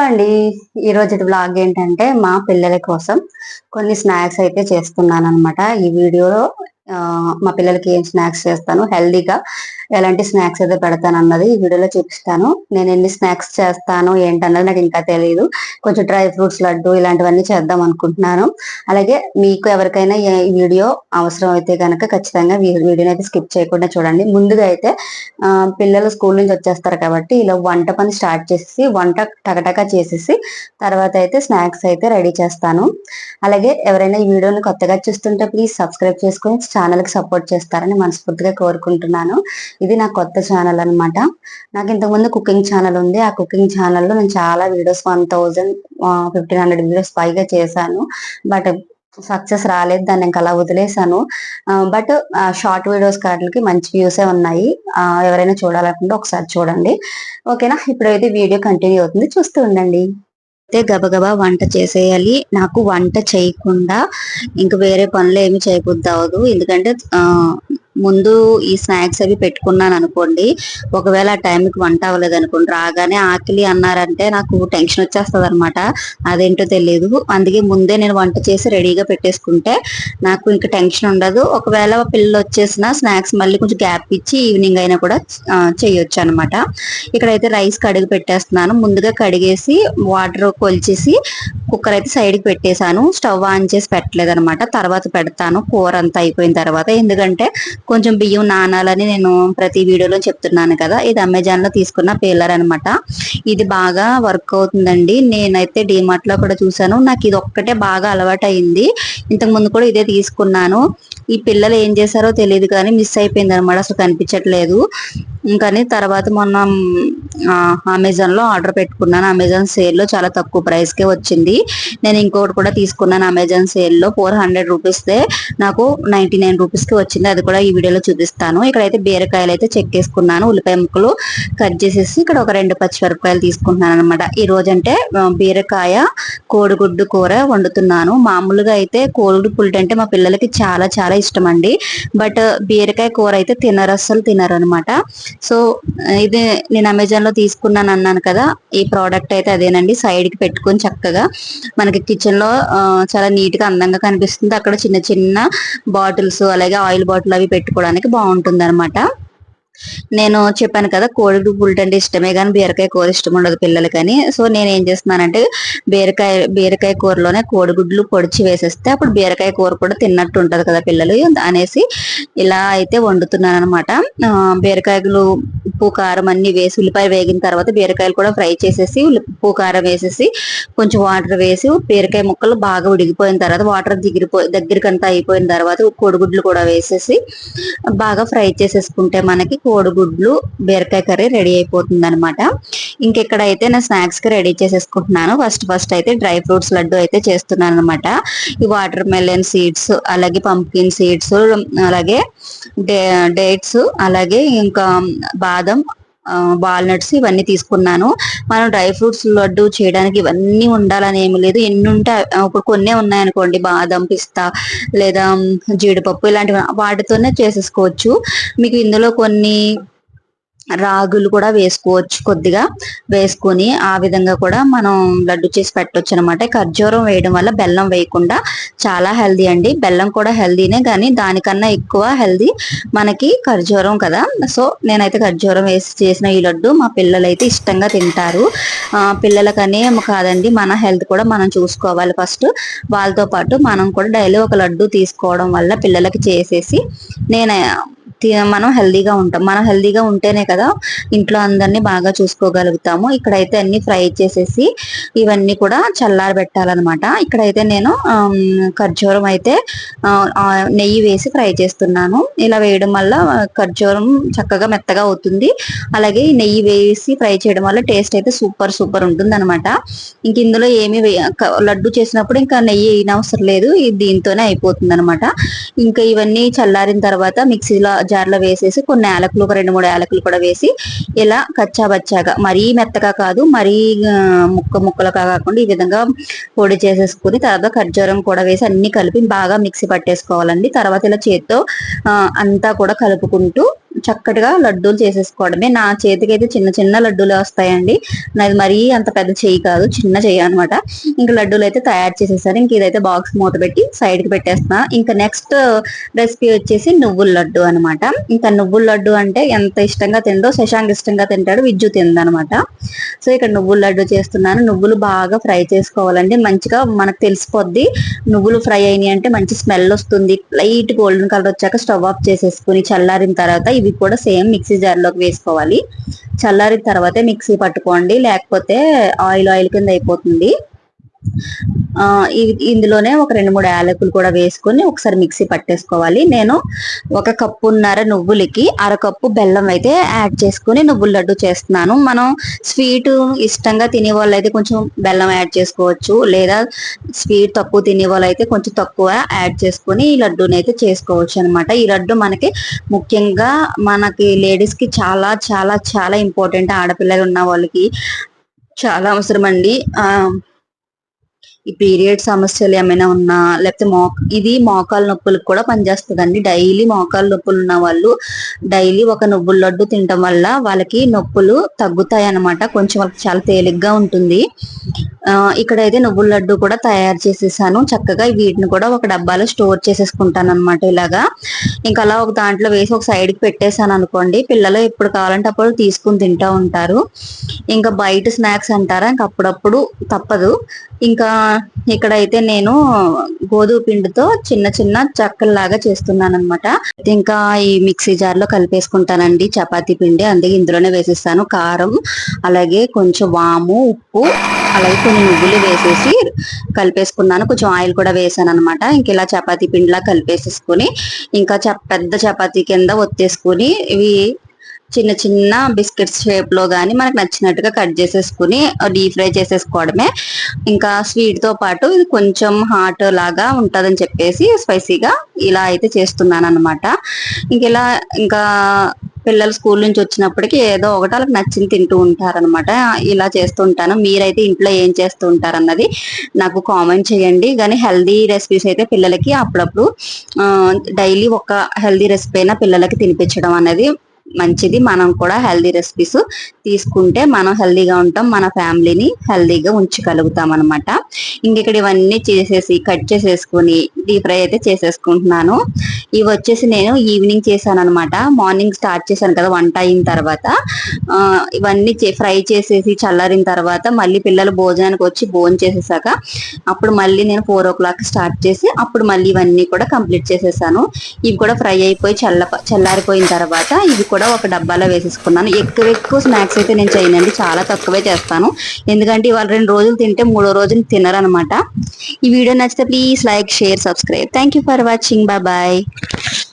Hello అండి. ఈ రోజు బ్లాగ్ ఏంటంటే మా పిల్లల కోసం కొన్ని స్నాక్స్ అయితే చేస్తున్నాను అనమాట. ఈ వీడియోలో మా పిల్లలకి ఏం స్నాక్స్ చేస్తాను, హెల్దీగా ఎలాంటి స్నాక్స్ అయితే పెడతాను అన్నది ఈ వీడియోలో చూపిస్తాను. నేను ఎన్ని స్నాక్స్ చేస్తాను ఏంటన్నది నాకు ఇంకా తెలియదు. కొంచెం డ్రై ఫ్రూట్స్ లడ్డు ఇలాంటివన్నీ చేద్దాం అనుకుంటున్నాను. అలాగే మీకు ఎవరికైనా ఈ వీడియో అవసరం అయితే కనుక ఖచ్చితంగా వీడియోని అయితే స్కిప్ చేయకుండా చూడండి. ముందుగా అయితే పిల్లలు స్కూల్ నుంచి వచ్చేస్తారు కాబట్టి ఇలా వంట పని స్టార్ట్ చేసి వంట టకటకా చేసేసి తర్వాత అయితే స్నాక్స్ అయితే రెడీ చేస్తాను. అలాగే ఎవరైనా ఈ వీడియోని కొత్తగా చూస్తుంటే ప్లీజ్ సబ్స్క్రైబ్ చేసుకొని ఛానల్ కి సపోర్ట్ చేస్తారని మనస్ఫూర్తిగా కోరుకుంటున్నాను. ఇది నా కొత్త ఛానల్ అనమాట. నాకు ఇంతకుముందు కుకింగ్ ఛానల్ ఉంది. ఆ కుకింగ్ ఛానల్లో నేను చాలా వీడియోస్ 1500 వీడియోస్ పైగా చేశాను. బట్ సక్సెస్ రాలేదు, దాన్ని ఇంకా అలా వదిలేశాను. బట్ షార్ట్ వీడియోస్ కాటికి మంచి వ్యూసే ఉన్నాయి. ఎవరైనా చూడాలనుకుంటే ఒకసారి చూడండి, ఓకేనా? ఇప్పుడైతే వీడియో కంటిన్యూ అవుతుంది, చూస్తూ ఉండండి. అయితే గబగబా వంట చేసేయాలి. నాకు వంట చేయకుండా ఇంకా వేరే పనులు ఏమి చేయబుద్ధి అవ్వదు. ఎందుకంటే ముందు ఈ స్నాక్స్ అవి పెట్టుకున్నాను అనుకోండి, ఒకవేళ ఆ టైంకి వంట అవ్వలేదు అనుకోండి, రాగానే ఆకలి అన్నారంటే నాకు టెన్షన్ వచ్చేస్తుంది అనమాట. అదేంటో తెలియదు. అందుకే ముందే నేను వంట చేసి రెడీగా పెట్టేసుకుంటే నాకు ఇంకా టెన్షన్ ఉండదు. ఒకవేళ పిల్లలు వచ్చేసిన స్నాక్స్ మళ్ళీ కొంచెం గ్యాప్ ఇచ్చి ఈవినింగ్ అయినా కూడా చేయొచ్చు అనమాట. ఇక్కడైతే రైస్ కడిగి పెట్టేస్తున్నాను. ముందుగా కడిగేసి వాటర్ కొలిచేసి కుక్కర్ అయితే సైడ్కి పెట్టేశాను. స్టవ్ ఆన్ చేసి పెట్టలేదు అనమాట, తర్వాత పెడతాను కూర అంతా అయిపోయిన తర్వాత. ఎందుకంటే కొంచెం బియ్యం నానాలని నేను ప్రతి వీడియోలో చెప్తున్నాను కదా. ఇది అమెజాన్ లో తీసుకున్న పీలర్ అనమాట. ఇది బాగా వర్క్ అవుతుందండి. నేనైతే డిమార్ట్ లో కూడా చూసాను. నాకు ఇది ఒక్కటే బాగా అలవాటు అయింది. ఇంతకు ముందు కూడా ఇదే తీసుకున్నాను. ఈ పిల్లలు ఏం చేశారో తెలియదు కానీ మిస్ అయిపోయింది అనమాట, అసలు కనిపించట్లేదు. కానీ తర్వాత మొన్న అమెజాన్ లో ఆర్డర్ పెట్టుకున్నాను. అమెజాన్ సేల్ లో చాలా తక్కువ ప్రైస్ కే వచ్చింది. నేను ఇంకోటి కూడా తీసుకున్నాను అమెజాన్ సేల్ లో. 400 రూపీస్ దే నాకు 99 రూపీస్ కి వచ్చింది. అది కూడా ఈ వీడియోలో చూపిస్తాను. ఇక్కడైతే బీరకాయలు అయితే చెక్కేసుకున్నాను. ఉల్లిపాయ ముక్కలు కట్ చేసేసి ఇక్కడ ఒక 2 పచ్చిమిరపకాయలు తీసుకుంటున్నాను అనమాట. ఈ రోజు అంటే బీరకాయ కోడిగుడ్డు కూర వండుతున్నాను. మామూలుగా అయితే కోడిగుడ్డు పుల్ట్ అంటే మా పిల్లలకి చాలా చాలా ఇష్టం అండి. బట్ బీరకాయ కూర అయితే అస్సలు తినరు అనమాట. సో ఇది నేను అమెజాన్ లో తీసుకున్నాను అన్నాను కదా, ఈ ప్రోడక్ట్ అయితే అదేనండి. సైడ్ కి పెట్టుకొని చక్కగా మనకి కిచెన్ లో చాలా నీట్ గా అందంగా కనిపిస్తుంది. అక్కడ చిన్న చిన్న బాటిల్స్ అలాగే ఆయిల్ బాటిల్ అవి పెట్టుకోవడానికి బాగుంటుంది అనమాట. నేను చెప్పాను కదా కోడిగుడ్డు పుల్ట్ అంటే ఇష్టమే కానీ బీరకాయ కూర ఇష్టం ఉండదు పిల్లలకని. సో నేను ఏం చేస్తున్నానంటే బీరకాయ కూరలోనే కోడిగుడ్లు పొడిచి వేసేస్తే అప్పుడు బీరకాయ కూర కూడా తిన్నట్టు ఉంటది కదా పిల్లలు అనేసి ఇలా అయితే వండుతున్నాను అనమాట. బీరకాయలు ఉప్పు కారం అన్ని వేసి ఉల్లిపాయ వేగిన తర్వాత బీరకాయలు కూడా ఫ్రై చేసేసి ఉప్పు కారం వేసేసి కొంచెం వాటర్ వేసి బీరకాయ ముక్కలు బాగా ఉడికిపోయిన తర్వాత వాటర్ దగ్గరికంతా అయిపోయిన తర్వాత కోడిగుడ్లు కూడా వేసేసి బాగా ఫ్రై చేసేసుకుంటే మనకి కోడిగుడ్లు బీరకాయ కర్రీ రెడీ అయిపోతుంది అనమాట. ఇంకెక్కడైతే నేను స్నాక్స్ కి రెడీ చేసేసుకుంటున్నాను. ఫస్ట్ అయితే డ్రై ఫ్రూట్స్ లడ్డు అయితే చేస్తున్నాను అనమాట. ఈ వాటర్ మెలన్ సీడ్స్ అలాగే పంప్కిన్ సీడ్స్ అలాగే డేట్స్ అలాగే ఇంకా బాదం వాల్నట్స్ ఇవన్నీ తీసుకున్నాను. మనం డ్రై ఫ్రూట్స్ లడ్డు చేయడానికి ఇవన్నీ ఉండాలని ఏమి లేదు. ఎన్ని ఉంటే ఇప్పుడు కొన్ని ఉన్నాయనుకోండి, బాదం పిస్తా లేదా జీడిపప్పు ఇలాంటివి వాటితోనే చేసేసుకోవచ్చు. మీకు ఇందులో కొన్ని రాగులు కూడా వేసుకోవచ్చు, కొద్దిగా వేసుకొని ఆ విధంగా కూడా మనం లడ్డు చేసి పెట్టవచ్చు అనమాట. ఖర్జూరం వేయడం వల్ల బెల్లం వేయకుండా చాలా హెల్దీ అండి. బెల్లం కూడా హెల్దీనే కానీ దానికన్నా ఎక్కువ హెల్దీ మనకి ఖర్జూరం కదా. సో నేనైతే ఖర్జూరం వేసి చేసిన ఈ లడ్డు మా పిల్లలు అయితే ఇష్టంగా తింటారు. పిల్లలకనే కాదండి, మన హెల్త్ కూడా మనం చూసుకోవాలి ఫస్ట్. వాళ్ళతో పాటు మనం కూడా డైలీ ఒక లడ్డు తీసుకోవడం వల్ల పిల్లలకి చేసేసి మనం హెల్దీగా ఉంటాం. మనం హెల్దీగా ఉంటేనే కదా ఇంట్లో అందరినీ బాగా చూసుకోగలుగుతాము. ఇక్కడైతే అన్ని ఫ్రై చేసేసి ఇవన్నీ కూడా చల్లారబెట్టాలన్నమాట. ఇక్కడైతే నేను ఖర్జూరం అయితే నెయ్యి వేసి ఫ్రై చేస్తున్నాను. ఇలా వేయడం వల్ల ఖర్జూరం చక్కగా మెత్తగా అవుతుంది. అలాగే నెయ్యి వేసి ఫ్రై చేయడం వల్ల టేస్ట్ అయితే సూపర్ ఉంటుంది అనమాట. ఇంక ఇందులో ఏమి లడ్డు చేసినప్పుడు ఇంకా నెయ్యి వేయనవసరం లేదు, దీంతోనే అయిపోతుంది అనమాట. ఇంకా ఇవన్నీ చల్లారిన తర్వాత మిక్సీలో జార్లో వేసేసి కొన్ని యాలకులు, ఒక 2-3 యాలకులు కూడా వేసి ఇలా కచ్చాబచ్చాగా, మరీ మెత్తగా కాదు మరీ ముక్కలుగా కాకుండా ఈ విధంగా పొడి చేసేసుకుని తర్వాత ఖర్జూరం కూడా వేసి అన్ని కలిపి బాగా మిక్సీ పట్టేసుకోవాలండి. తర్వాత ఇలా చేత్తో అంతా కూడా కలుపుకుంటూ చక్కటిగా లడ్డూలు చేసేసుకోవడమే. నా చేతికి అయితే చిన్న చిన్న లడ్డూలు వస్తాయండి. నాది మరీ అంత పెద్ద చెయ్యి కాదు, చిన్న చెయ్యి అనమాట. ఇంకా లడ్డూలు అయితే తయారు చేసేసారు. ఇంక ఇదైతే బాక్స్ మూత పెట్టి సైడ్ కి పెట్టేస్తున్నా. ఇంకా నెక్స్ట్ రెసిపీ వచ్చేసి నువ్వుల లడ్డు అనమాట. ఇంకా నువ్వుల లడ్డు అంటే ఎంత ఇష్టంగా తిందో శశాంక్ ఇష్టంగా తింటాడు, విజ్జు తిందనమాట. సో ఇక్కడ నువ్వుల లడ్డు చేస్తున్నాను. నువ్వులు బాగా ఫ్రై చేసుకోవాలండి, మంచిగా మనకు తెలిసిపోద్ది. నువ్వులు ఫ్రై అయినాయి అంటే మంచి స్మెల్ వస్తుంది. లైట్ గోల్డెన్ కలర్ వచ్చాక స్టవ్ ఆఫ్ చేసేసుకుని చల్లారిన తర్వాత ఇవి కూడా సేమ్ మిక్సీ జార్ లోకి వేసుకోవాలి. చల్లారిన తర్వాతే మిక్సీ పట్టుకోండి, లేకపోతే ఆయిల్ ఆయిల్ కింద అయిపోతుంది. ఇందులోనే ఒక 2-3 యాలకులు కూడా వేసుకొని ఒకసారి మిక్సీ పట్టేసుకోవాలి. నేను 1 కప్పున్నర నువ్వులకి అరకప్పు బెల్లం అయితే యాడ్ చేసుకుని నువ్వుల లడ్డు చేస్తున్నాను. మనం స్వీట్ ఇష్టంగా తినే వాళ్ళు అయితే కొంచెం బెల్లం యాడ్ చేసుకోవచ్చు, లేదా స్వీట్ తక్కువ తినే వాళ్ళు అయితే కొంచెం తక్కువ యాడ్ చేసుకుని ఈ లడ్డూని అయితే చేసుకోవచ్చు అనమాట. ఈ లడ్డు మనకి ముఖ్యంగా మనకి లేడీస్ కి చాలా చాలా చాలా ఇంపార్టెంట్. ఆడపిల్లలు ఉన్న వాళ్ళకి చాలా అవసరం అండి. ఈ పీరియడ్ సమస్యలు ఏమైనా ఉన్నా, లేకపోతే ఇది మోకాల నొప్పులకు కూడా పనిచేస్తుందండి. డైలీ మోకాల నొప్పులు ఉన్న వాళ్ళు డైలీ ఒక నువ్వుల లడ్డు తినటం వల్ల వాళ్ళకి నొప్పులు తగ్గుతాయి అన్నమాట. కొంచెం వాళ్ళకి చాలా తేలిగ్గా ఉంటుంది. ఇక్కడైతే నువ్వుల లడ్డు కూడా తయారు చేసేసాను. చక్కగా వీటిని కూడా ఒక డబ్బాలో స్టోర్ చేసేసుకుంటాను అనమాట. ఇలాగా ఇంకా అలా ఒక దాంట్లో వేసి ఒక సైడ్ కి పెట్టేశాను అనుకోండి, పిల్లలు ఎప్పుడు కావాలంటే అప్పుడు తీసుకుని తింటూ ఉంటారు. ఇంకా బయట స్నాక్స్ అంటారా, ఇంకా అప్పుడప్పుడు తప్పదు. ఇంకా ఇక్కడైతే నేను గోధుమ పిండితో చిన్న చిన్న చక్కల్లాగా చేస్తున్నాను అనమాట. ఇంకా ఈ మిక్సీ జార్ లో కలిపేసుకుంటానండి చపాతీ పిండి, అందుకే ఇందులోనే వేసేస్తాను. కారం, అలాగే కొంచెం వాము, ఉప్పు, అలాగే కొన్ని నువ్వులు వేసేసి కలిపేసుకున్నాను. కొంచెం ఆయిల్ కూడా వేసాను అనమాట. ఇంక ఇలా చపాతీ పిండిలా కలిపేసేసుకుని ఇంకా పెద్ద చపాతీ కింద ఒత్తేసుకుని ఇవి చిన్న చిన్న బిస్కెట్స్ షేప్ లో గానీ మనకు నచ్చినట్టుగా కట్ చేసేసుకుని డీప్ ఫ్రై చేసేసుకోవడమే. ఇంకా స్వీట్ తో పాటు ఇది కొంచెం హాట్ లాగా ఉంటదని చెప్పేసి స్పైసీగా ఇలా అయితే చేస్తున్నాను అనమాట. ఇంకా పిల్లలు స్కూల్ నుంచి వచ్చినప్పటికీ ఏదో ఒకటి వాళ్ళకి నచ్చింది తింటూ ఉంటారనమాట. ఇలా చేస్తూ ఉంటాను. మీరైతే ఇంట్లో ఏం చేస్తూ ఉంటారన్నది నాకు కామెంట్ చేయండి. కానీ హెల్దీ రెసిపీస్ అయితే పిల్లలకి అప్పుడప్పుడు డైలీ ఒక హెల్దీ రెసిపీ అయినా పిల్లలకి తినిపించడం అనేది మంచిది. మనం కూడా హెల్దీ రెసిపీస్ తీసుకుంటే మనం హెల్దీగా ఉంటాం, మన ఫ్యామిలీని హెల్దీగా ఉంచగలుగుతాం అనమాట. ఇక్కడ ఇవన్నీ చేసేసి కట్ చేసేసుకుని డీప్ ఫ్రై అయితే చేసేసుకుంటున్నాను. ఇవి వచ్చేసి నేను ఈవినింగ్ చేశాను అనమాట. మార్నింగ్ స్టార్ట్ చేశాను కదా వంట అయిన తర్వాత. ఇవన్నీ ఫ్రై చేసేసి చల్లారిన తర్వాత మళ్ళీ పిల్లలు భోజనానికి వచ్చి భోజనం చేసేసాక అప్పుడు మళ్ళీ నేను 4 o'clock స్టార్ట్ చేసి అప్పుడు మళ్ళీ ఇవన్నీ కూడా కంప్లీట్ చేసేసాను. ఇవి కూడా ఫ్రై అయిపోయి చల్లారిపోయిన తర్వాత ఇవి కూడా ఒక డబ్బాలో వేసేసుకున్నాను. ఎక్కువ స్నాక్స్ అయితే నేను చేయనండి, చాలా తక్కువే చేస్తాను. ఎందుకంటే ఇవాళ 2 రోజులు తింటే 3వ రోజున తినరనమాట. ఈ వీడియో నచ్చితే please like, share, subscribe. Thank you for watching. Bye.